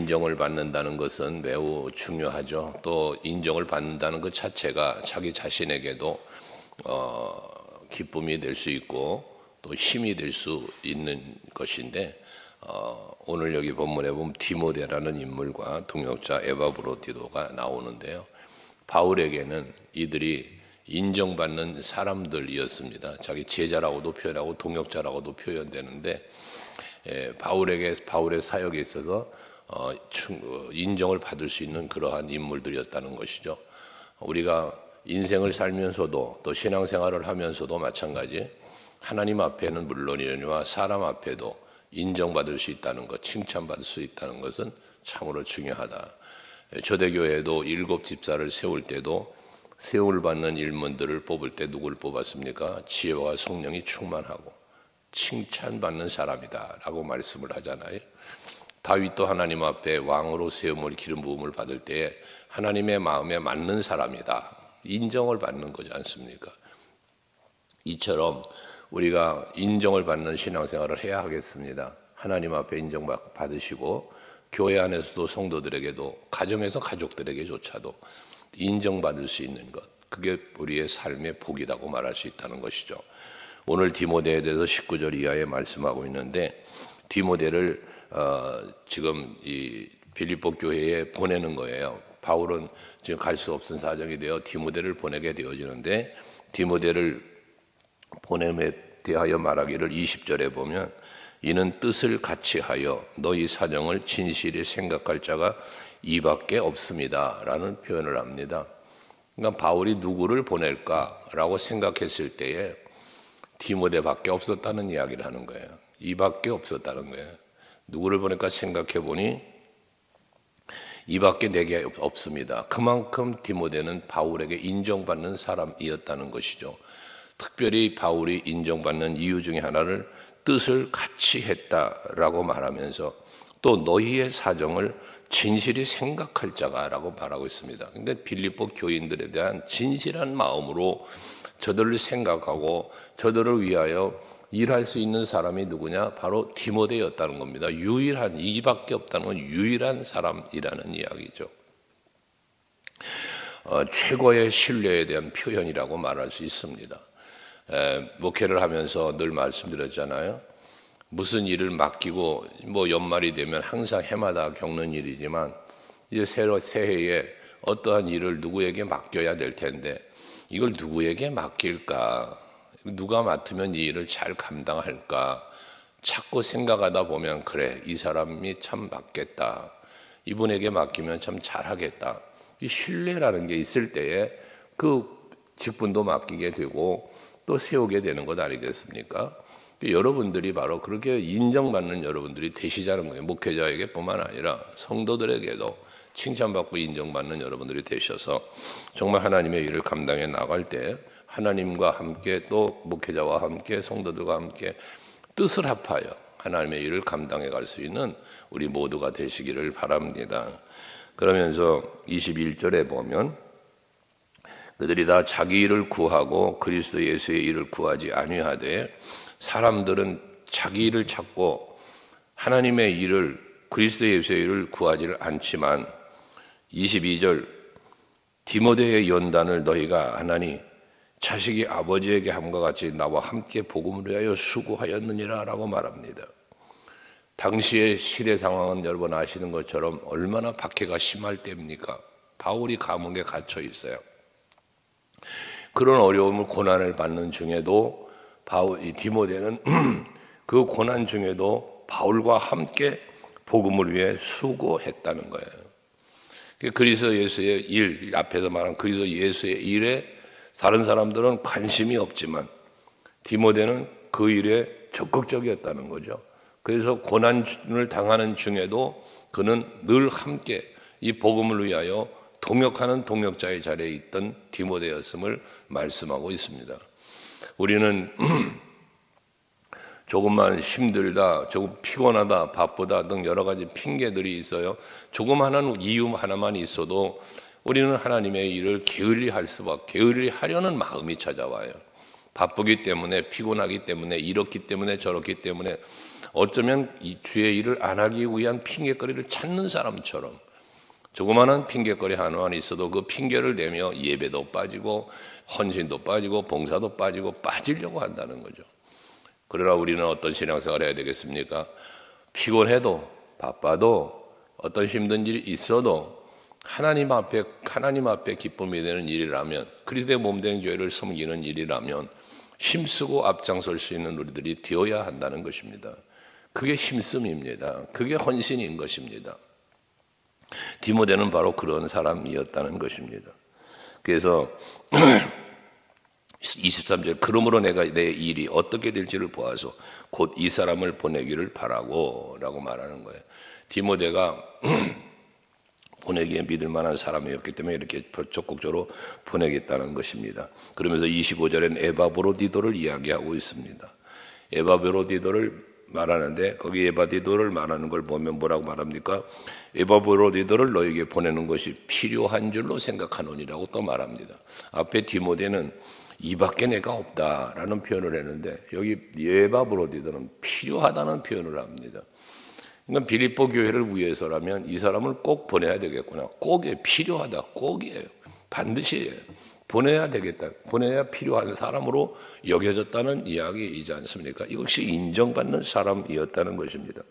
인정을 받는다는 것은 매우 중요하죠. 또 인정을 받는다는 것 자체가 자기 자신에게도 기쁨이 될 수 있고 또 힘이 될 수 있는 것인데, 오늘 여기 본문에 보면 디모데라는 인물과 동역자 에바브로디도가 나오는데요. 바울에게는 이들이 인정받는 사람들이었습니다. 자기 제자라고도 표현하고 동역자라고도 표현되는데, 바울의 사역에 있어서 인정을 받을 수 있는 그러한 인물들이었다는 것이죠. 우리가 인생을 살면서도 또 신앙생활을 하면서도 마찬가지, 하나님 앞에는 물론이거니와 사람 앞에도 인정받을 수 있다는 것, 칭찬받을 수 있다는 것은 참으로 중요하다. 초대교회도 7 집사를 세울 때도 세움을 받는 일꾼들을 뽑을 때 누구를 뽑았습니까? 지혜와 성령이 충만하고 칭찬받는 사람이다 라고 말씀을 하잖아요. 다윗도 하나님 앞에 왕으로 세움을 기름 부음을 받을 때에 하나님의 마음에 맞는 사람이다, 인정을 받는 거지 않습니까? 이처럼 우리가 인정을 받는 신앙생활을 해야 하겠습니다. 하나님 앞에 인정받으시고 교회 안에서도 성도들에게도 가정에서 가족들에게조차도 인정받을 수 있는 것, 그게 우리의 삶의 복이라고 말할 수 있다는 것이죠. 오늘 디모데에 대해서 19절 이하에 말씀하고 있는데, 디모데를 지금 이 빌립보 교회에 보내는 거예요. 바울은 지금 갈 수 없은 사정이 되어 디모데를 보내게 되어지는데, 디모데를 보냄에 대하여 말하기를 20절에 보면, 이는 뜻을 같이 하여 너희 사정을 진실히 생각할 자가 이밖에 없습니다 라는 표현을 합니다. 그러니까 바울이 누구를 보낼까라고 생각했을 때에 디모데밖에 없었다는 이야기를 하는 거예요. 이밖에 없었다는 거예요. 누구를 보낼까 생각해 보니 이밖에 내게 없습니다. 그만큼 디모데는 바울에게 인정받는 사람이었다는 것이죠. 특별히 바울이 인정받는 이유 중에 하나를 뜻을 같이 했다라고 말하면서 또 너희의 사정을 진실히 생각할 자가라고 말하고 있습니다. 그러니까 빌립보 교인들에 대한 진실한 마음으로 저들을 생각하고 저들을 위하여 일할 수 있는 사람이 누구냐? 바로 디모데였다는 겁니다. 유일한, 이밖에 없다는 건 유일한 사람이라는 이야기죠. 최고의 신뢰에 대한 표현이라고 말할 수 있습니다. 목회를 하면서 늘 말씀드렸잖아요. 무슨 일을 맡기고 연말이 되면 항상 해마다 겪는 일이지만, 이제 새해에 어떠한 일을 누구에게 맡겨야 될 텐데 이걸 누구에게 맡길까? 누가 맡으면 이 일을 잘 감당할까? 자꾸 생각하다 보면 그래, 이 사람이 참 맞겠다, 이분에게 맡기면 참 잘하겠다. 이 신뢰라는 게 있을 때에 그 직분도 맡기게 되고 또 세우게 되는 것 아니겠습니까? 여러분들이 바로 그렇게 인정받는 여러분들이 되시자는 거예요. 목회자에게 뿐만 아니라 성도들에게도 칭찬받고 인정받는 여러분들이 되셔서 정말 하나님의 일을 감당해 나갈 때 하나님과 함께 또 목회자와 함께 성도들과 함께 뜻을 합하여 하나님의 일을 감당해 갈 수 있는 우리 모두가 되시기를 바랍니다. 그러면서 21절에 보면, 그들이 다 자기 일을 구하고 그리스도 예수의 일을 구하지 아니하되, 사람들은 자기 일을 찾고 하나님의 일을, 그리스도 예수의 일을 구하지를 않지만, 22절 디모데의 연단을 너희가 하나니 자식이 아버지에게 함과 같이 나와 함께 복음을 위하여 수고하였느니라 라고 말합니다. 당시의 시대 상황은 여러분 아시는 것처럼 얼마나 박해가 심할 때입니까? 바울이 감옥에 갇혀 있어요. 그런 어려움을, 고난을 받는 중에도 이 디모데는 그 고난 중에도 바울과 함께 복음을 위해 수고했다는 거예요. 그리스도 예수의 일, 앞에서 말한 그리스도 예수의 일에 다른 사람들은 관심이 없지만 디모데는 그 일에 적극적이었다는 거죠. 그래서 고난을 당하는 중에도 그는 늘 함께 이 복음을 위하여 동역하는 동역자의 자리에 있던 디모데였음을 말씀하고 있습니다. 우리는 조금만 힘들다, 조금 피곤하다, 바쁘다 등 여러 가지 핑계들이 있어요. 조금 하나는 이유 하나만 있어도 우리는 하나님의 일을 게을리하려는 마음이 찾아와요. 바쁘기 때문에, 피곤하기 때문에, 이렇기 때문에, 저렇기 때문에 어쩌면 이 주의 일을 안 하기 위한 핑계거리를 찾는 사람처럼 조그마한 핑계거리 하나만 있어도 그 핑계를 대며 예배도 빠지고 헌신도 빠지고 봉사도 빠지고 빠지려고 한다는 거죠. 그러나 우리는 어떤 신앙생활을 해야 되겠습니까? 피곤해도 바빠도 어떤 힘든 일이 있어도 하나님 앞에 기쁨이 되는 일이라면, 그리스도의 몸된 교회를 섬기는 일이라면 힘쓰고 앞장설 수 있는 우리들이 되어야 한다는 것입니다. 그게 힘씀입니다. 그게 헌신인 것입니다. 디모데는 바로 그런 사람이었다는 것입니다. 그래서 23절, 그러므로 내가 내 일이 어떻게 될지를 보아서 곧 이 사람을 보내기를 바라고 라고 말하는 거예요. 디모데가 보내기에 믿을 만한 사람이었기 때문에 이렇게 적극적으로 보내겠다는 것입니다. 그러면서 25절엔 에바브로디도를 이야기하고 있습니다. 에바브로디도를 말하는데, 거기 에바디도를 말하는 걸 보면 뭐라고 말합니까? 에바브로디도를 너에게 보내는 것이 필요한 줄로 생각하노니라고 또 말합니다. 앞에 디모데는 이밖에 내가 없다라는 표현을 했는데, 여기 에바브로디도는 필요하다는 표현을 합니다. 그러니까 빌립보 교회를 위해서라면 이 사람을 꼭 보내야 되겠구나. 꼭이에요. 필요하다. 꼭이에요. 반드시 보내야 되겠다. 보내야 필요한 사람으로 여겨졌다는 이야기이지 않습니까? 이것이 인정받는 사람이었다는 것입니다.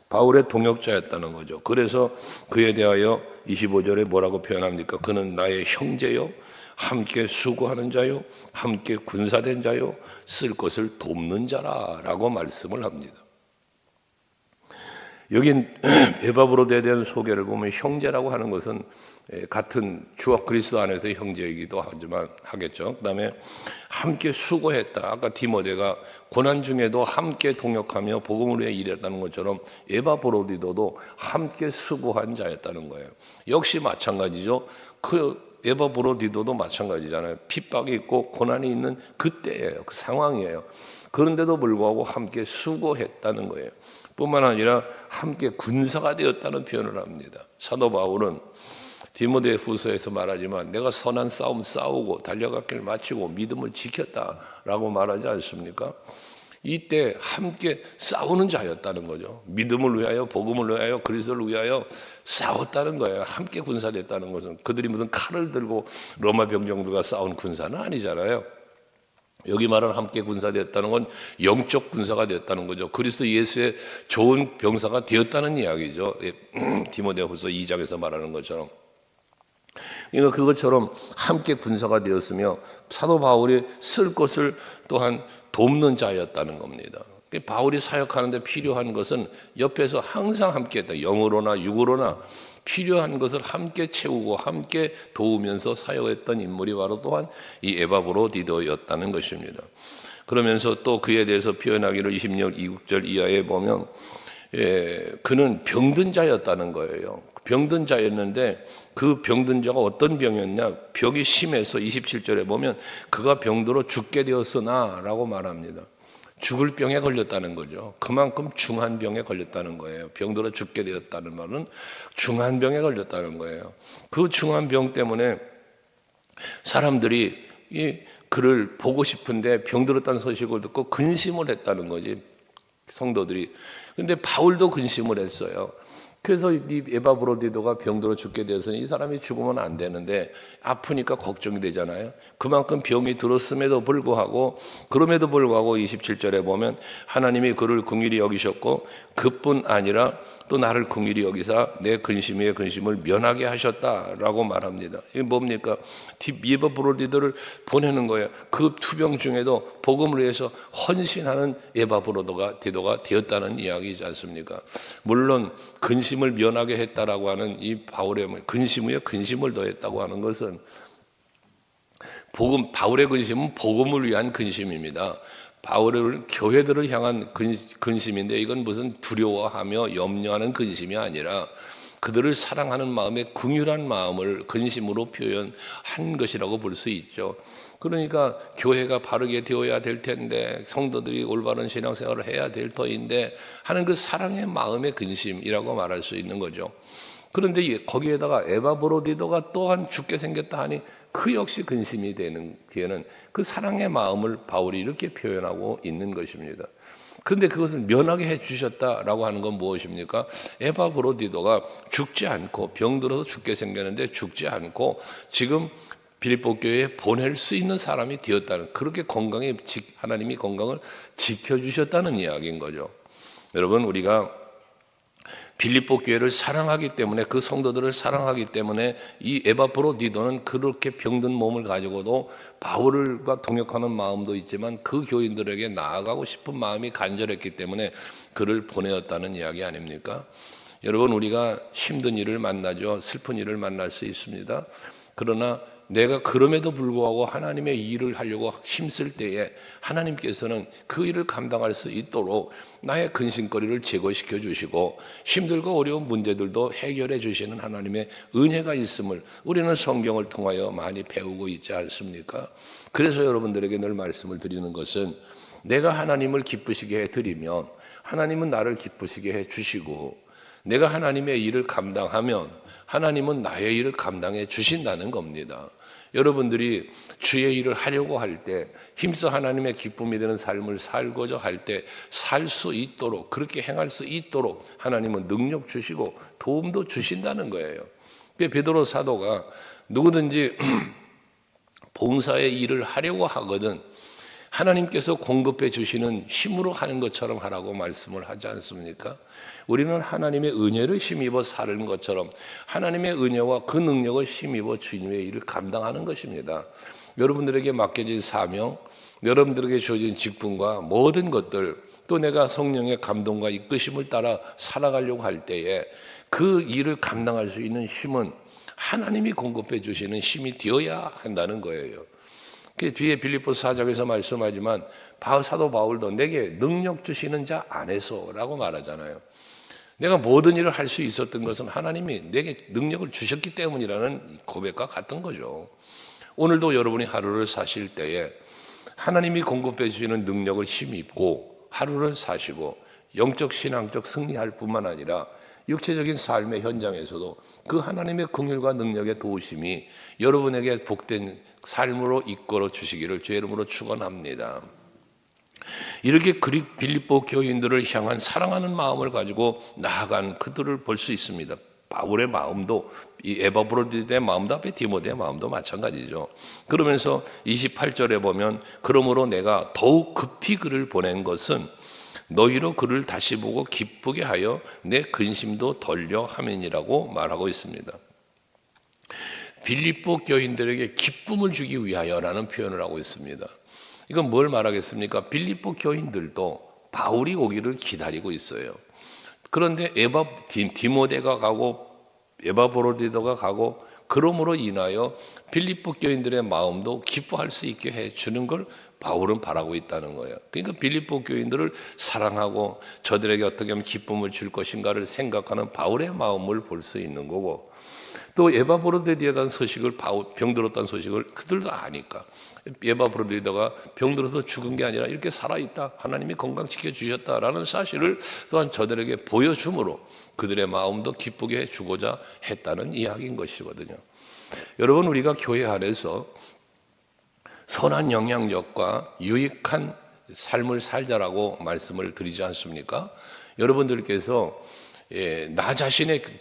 바울의 동역자였다는 거죠. 그래서 그에 대하여 25절에 뭐라고 표현합니까? 그는 나의 형제요, 함께 수고하는 자요, 함께 군사된 자요, 쓸 것을 돕는 자라라고 말씀을 합니다. 여긴 에바브로디에 대한 소개를 보면 형제라고 하는 것은 같은 주와 그리스도 안에서의 형제이기도 하지만 하겠죠. 그 다음에 함께 수고했다. 아까 디모데가 고난 중에도 함께 동역하며 복음을 위해 일했다는 것처럼 에바브로디도도 함께 수고한 자였다는 거예요. 역시 마찬가지죠. 그 에바브로디도도 마찬가지잖아요. 핍박이 있고 고난이 있는 그때예요. 그 상황이에요. 그런데도 불구하고 함께 수고했다는 거예요. 뿐만 아니라 함께 군사가 되었다는 표현을 합니다. 사도 바울은 디모데 후서에서 말하지만 내가 선한 싸움 싸우고 달려갈 길 마치고 믿음을 지켰다라고 말하지 않습니까? 이때 함께 싸우는 자였다는 거죠. 믿음을 위하여, 복음을 위하여, 그리스도를 위하여 싸웠다는 거예요. 함께 군사됐다는 것은 그들이 무슨 칼을 들고 로마 병정들과 싸운 군사는 아니잖아요. 여기 말하는 함께 군사되었다는 건 영적 군사가 되었다는 거죠. 그리스도 예수의 좋은 병사가 되었다는 이야기죠. 디모데후서 2장에서 말하는 것처럼. 그러니까 그것처럼 함께 군사가 되었으며 사도 바울이 쓸 것을 또한 돕는 자였다는 겁니다. 바울이 사역하는데 필요한 것은 옆에서 항상 함께했다. 영으로나 육으로나 필요한 것을 함께 채우고 함께 도우면서 사역했던 인물이 바로 또한 이 에바브로디도였다는 것입니다. 그러면서 또 그에 대해서 표현하기를 26절 이하에 보면 그는 병든 자였다는 거예요. 병든 자였는데 그 병든 자가 어떤 병이었냐? 병이 심해서 27절에 보면 그가 병들어 죽게 되었으나 라고 말합니다. 죽을 병에 걸렸다는 거죠. 그만큼 중한 병에 걸렸다는 거예요. 병들어 죽게 되었다는 말은 중한 병에 걸렸다는 거예요. 그 중한 병 때문에 사람들이 그를 보고 싶은데 병들었다는 소식을 듣고 근심을 했다는 거지, 성도들이. 근데 바울도 근심을 했어요. 그래서 이 에바브로디도가 병들어 죽게 되어서 이 사람이 죽으면 안 되는데 아프니까 걱정이 되잖아요. 그만큼 병이 들었음에도 불구하고, 그럼에도 불구하고 27절에 보면 하나님이 그를 긍휼히 여기셨고 그뿐 아니라 또 나를 긍휼히 여기사 내 근심 위에 근심을 면하게 하셨다라고 말합니다. 이게 뭡니까? 에바브로디도를 보내는 거예요. 그 투병 중에도 복음을 위해서 헌신하는 에바브로디도가 되었다는 이야기이지 않습니까? 물론 근심을 면하게 했다라고 하는 이 바울의 근심 위에 근심을 더했다고 하는 것은 바울의 근심은 복음을 위한 근심입니다. 바울의 교회들을 향한 근심인데 이건 무슨 두려워하며 염려하는 근심이 아니라 그들을 사랑하는 마음의 긍휼한 마음을 근심으로 표현한 것이라고 볼 수 있죠. 그러니까 교회가 바르게 되어야 될 텐데, 성도들이 올바른 신앙생활을 해야 될 터인데 하는 그 사랑의 마음의 근심이라고 말할 수 있는 거죠. 그런데 거기에다가 에바브로디도가 또한 죽게 생겼다 하니 그 역시 근심이 되는 뒤에는 그 사랑의 마음을 바울이 이렇게 표현하고 있는 것입니다. 그런데 그것을 면하게 해 주셨다라고 하는 건 무엇입니까? 에바브로디도가 죽지 않고 병들어서 죽게 생겼는데 죽지 않고 지금 빌립보 교회에 보낼 수 있는 사람이 되었다는, 그렇게 하나님이 건강을 지켜주셨다는 이야기인 거죠. 여러분, 우리가 빌립보 교회를 사랑하기 때문에, 그 성도들을 사랑하기 때문에 이 에바브로디도는 그렇게 병든 몸을 가지고도 바울과 동역하는 마음도 있지만 그 교인들에게 나아가고 싶은 마음이 간절했기 때문에 그를 보내었다는 이야기 아닙니까? 여러분, 우리가 힘든 일을 만나죠. 슬픈 일을 만날 수 있습니다. 그러나 내가 그럼에도 불구하고 하나님의 일을 하려고 힘쓸 때에 하나님께서는 그 일을 감당할 수 있도록 나의 근심거리를 제거시켜 주시고 힘들고 어려운 문제들도 해결해 주시는 하나님의 은혜가 있음을 우리는 성경을 통하여 많이 배우고 있지 않습니까? 그래서 여러분들에게 늘 말씀을 드리는 것은, 내가 하나님을 기쁘시게 해드리면 하나님은 나를 기쁘시게 해주시고, 내가 하나님의 일을 감당하면 하나님은 나의 일을 감당해 주신다는 겁니다. 여러분들이 주의 일을 하려고 할 때, 힘써 하나님의 기쁨이 되는 삶을 살고자 할 때 살 수 있도록, 그렇게 행할 수 있도록 하나님은 능력 주시고 도움도 주신다는 거예요. 베드로 사도가 누구든지 봉사의 일을 하려고 하거든 하나님께서 공급해 주시는 힘으로 하는 것처럼 하라고 말씀을 하지 않습니까? 우리는 하나님의 은혜를 힘입어 사는 것처럼 하나님의 은혜와 그 능력을 힘입어 주님의 일을 감당하는 것입니다. 여러분들에게 맡겨진 사명, 여러분들에게 주어진 직분과 모든 것들, 또 내가 성령의 감동과 이끄심을 따라 살아가려고 할 때에 그 일을 감당할 수 있는 힘은 하나님이 공급해 주시는 힘이 되어야 한다는 거예요. 그 뒤에 빌립보서 4장에서 말씀하지만 사도 바울도 내게 능력 주시는 자 안에서라고 말하잖아요. 내가 모든 일을 할 수 있었던 것은 하나님이 내게 능력을 주셨기 때문이라는 고백과 같은 거죠. 오늘도 여러분이 하루를 사실 때에 하나님이 공급해 주시는 능력을 힘입고 하루를 사시고 영적 신앙적 승리할 뿐만 아니라 육체적인 삶의 현장에서도 그 하나님의 긍휼과 능력의 도우심이 여러분에게 복된 삶으로 이끌어 주시기를 주의 이름으로 축원합니다. 이렇게 빌립보 교인들을 향한 사랑하는 마음을 가지고 나아간 그들을 볼 수 있습니다. 바울의 마음도, 이 에바브로디도의 마음도 앞에 디모데의 마음도 마찬가지죠. 그러면서 28절에 보면, 그러므로 내가 더욱 급히 그를 보낸 것은 너희로 그를 다시 보고 기쁘게 하여 내 근심도 덜려 함이니라고 말하고 있습니다. 빌립보 교인들에게 기쁨을 주기 위하여라는 표현을 하고 있습니다. 이건 뭘 말하겠습니까? 빌립보 교인들도 바울이 오기를 기다리고 있어요. 그런데 디모데가 가고 에바브로디도가 가고, 그러므로 인하여 빌립보 교인들의 마음도 기뻐할 수 있게 해주는 걸 바울은 바라고 있다는 거예요. 그러니까 빌립보 교인들을 사랑하고 저들에게 어떻게 하면 기쁨을 줄 것인가를 생각하는 바울의 마음을 볼 수 있는 거고, 또 에바브로디도에 대한 소식을, 병들었다는 소식을 그들도 아니까 에바브로디도가 병들어서 죽은 게 아니라 이렇게 살아있다, 하나님이 건강시켜 주셨다라는 사실을 또한 저들에게 보여줌으로 그들의 마음도 기쁘게 해주고자 했다는 이야기인 것이거든요. 여러분, 우리가 교회 안에서 선한 영향력과 유익한 삶을 살자라고 말씀을 드리지 않습니까? 여러분들께서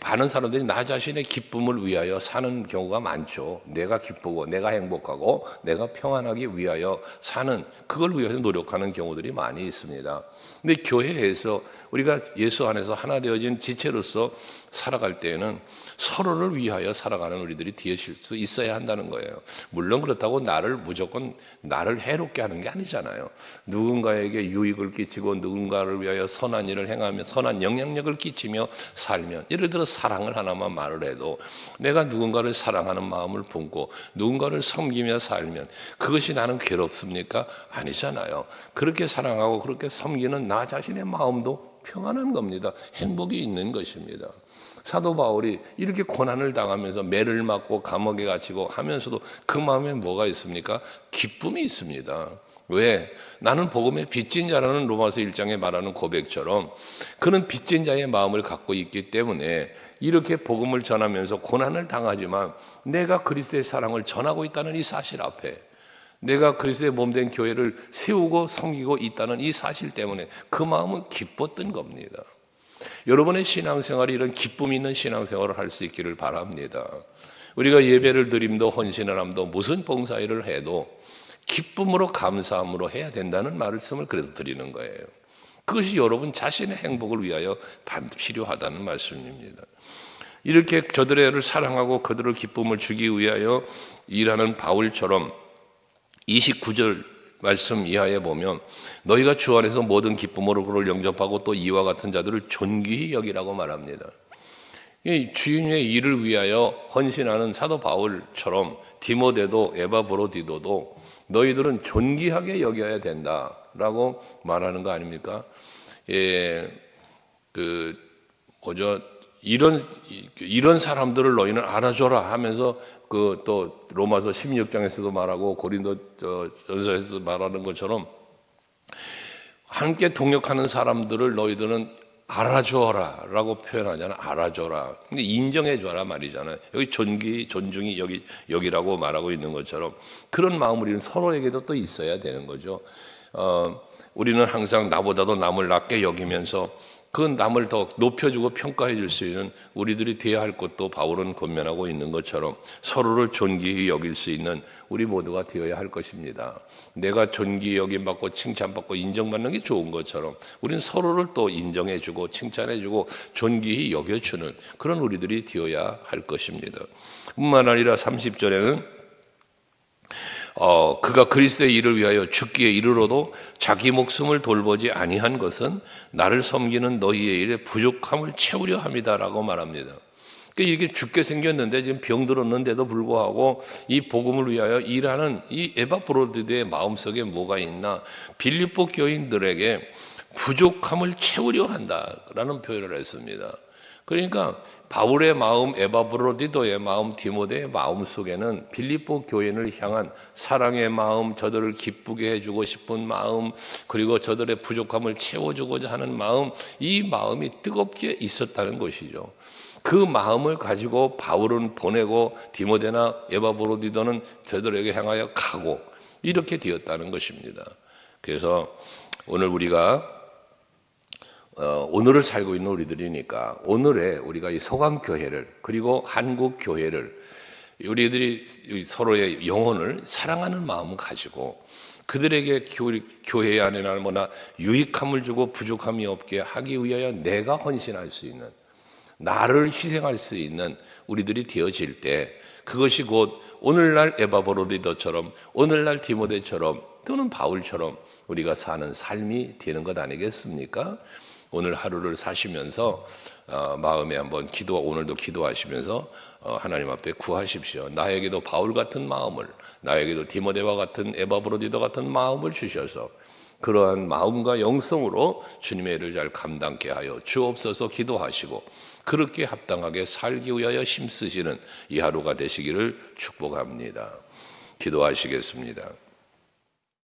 많은 사람들이 나 자신의 기쁨을 위하여 사는 경우가 많죠. 내가 기쁘고 내가 행복하고 내가 평안하기 위하여 사는, 그걸 위해서 노력하는 경우들이 많이 있습니다. 근데 교회에서 우리가 예수 안에서 하나 되어진 지체로서 살아갈 때에는 서로를 위하여 살아가는 우리들이 되실 수 있어야 한다는 거예요. 물론 그렇다고 무조건 나를 해롭게 하는 게 아니잖아요. 누군가에게 유익을 끼치고 누군가를 위하여 선한 일을 행하며 선한 영향력을 끼치며 살면, 예를 들어 사랑을 하나만 말을 해도 내가 누군가를 사랑하는 마음을 품고 누군가를 섬기며 살면 그것이 나는 괴롭습니까? 아니잖아요. 그렇게 사랑하고 그렇게 섬기는 나 자신의 마음도 평안한 겁니다. 행복이 있는 것입니다. 사도 바울이 이렇게 고난을 당하면서 매를 맞고 감옥에 갇히고 하면서도 그 마음에 뭐가 있습니까? 기쁨이 있습니다. 왜? 나는 복음의 빚진 자라는 로마서 1장에 말하는 고백처럼 그는 빚진 자의 마음을 갖고 있기 때문에 이렇게 복음을 전하면서 고난을 당하지만 내가 그리스도의 사랑을 전하고 있다는 이 사실 앞에, 내가 그리스도의 몸된 교회를 세우고 섬기고 있다는 이 사실 때문에 그 마음은 기뻤던 겁니다. 여러분의 신앙생활이 이런 기쁨 있는 신앙생활을 할 수 있기를 바랍니다. 우리가 예배를 드림도 헌신을 함도 무슨 봉사일을 해도 기쁨으로 감사함으로 해야 된다는 말씀을 그래서 드리는 거예요. 그것이 여러분 자신의 행복을 위하여 반드시 필요하다는 말씀입니다. 이렇게 저들을 사랑하고 그들을 기쁨을 주기 위하여 일하는 바울처럼 29절 말씀 이하에 보면 너희가 주 안에서 모든 기쁨으로 그를 영접하고 또 이와 같은 자들을 존귀히 여기라고 말합니다. 이 주인의 일을 위하여 헌신하는 사도 바울처럼 디모데도 에바브로디도도 너희들은 존귀하게 여겨야 된다라고 말하는 거 아닙니까? 이런 사람들을 너희는 알아줘라 하면서 그 또 로마서 16장에서도 말하고 고린도전서에서 말하는 것처럼 함께 동역하는 사람들을 너희들은 알아주어라 라고 표현하잖아. 알아줘라. 근데 인정해줘라 말이잖아요. 여기 존중이 여기라고 말하고 있는 것처럼 그런 마음을 우리는 서로에게도 또 있어야 되는 거죠. 우리는 항상 나보다도 남을 낮게 여기면서 그 남을 더 높여주고 평가해 줄 수 있는 우리들이 되어야 할 것도 바울은 권면하고 있는 것처럼 서로를 존귀히 여길 수 있는 우리 모두가 되어야 할 것입니다. 내가 존귀히 여김받고 칭찬받고 인정받는 게 좋은 것처럼 우리는 서로를 또 인정해주고 칭찬해주고 존귀히 여겨주는 그런 우리들이 되어야 할 것입니다. 뿐만 아니라 30절에는 그가 그리스도의 일을 위하여 죽기에 이르러도 자기 목숨을 돌보지 아니한 것은 나를 섬기는 너희의 일에 부족함을 채우려 함이다라고 말합니다. 그러니까 이게 죽게 생겼는데 지금 병들었는데도 불구하고 이 복음을 위하여 일하는 이 에바브로디도의 마음속에 뭐가 있나? 빌립보 교인들에게 부족함을 채우려 한다라는 표현을 했습니다. 그러니까 바울의 마음, 에바브로디도의 마음, 디모데의 마음 속에는 빌립보 교인을 향한 사랑의 마음, 저들을 기쁘게 해주고 싶은 마음, 그리고 저들의 부족함을 채워주고자 하는 마음, 이 마음이 뜨겁게 있었다는 것이죠. 그 마음을 가지고 바울은 보내고 디모데나 에바브로디도는 저들에게 향하여 가고 이렇게 되었다는 것입니다. 그래서 오늘 우리가 오늘을 살고 있는 우리들이니까 오늘에 우리가 이 서강교회를 그리고 한국교회를 우리들이 서로의 영혼을 사랑하는 마음을 가지고 그들에게 교회 안에 날마다 유익함을 주고 부족함이 없게 하기 위하여 내가 헌신할 수 있는 나를 희생할 수 있는 우리들이 되어질 때 그것이 곧 오늘날 에바브로디도처럼 오늘날 디모데처럼 또는 바울처럼 우리가 사는 삶이 되는 것 아니겠습니까? 오늘 하루를 사시면서 마음에 한번 오늘도 기도하시면서 하나님 앞에 구하십시오. 나에게도 바울 같은 마음을, 나에게도 디모데와 같은 에바브로디도 같은 마음을 주셔서 그러한 마음과 영성으로 주님의 일을 잘 감당케 하여 주옵소서 기도하시고 그렇게 합당하게 살기 위하여 힘쓰시는 이 하루가 되시기를 축복합니다. 기도하시겠습니다.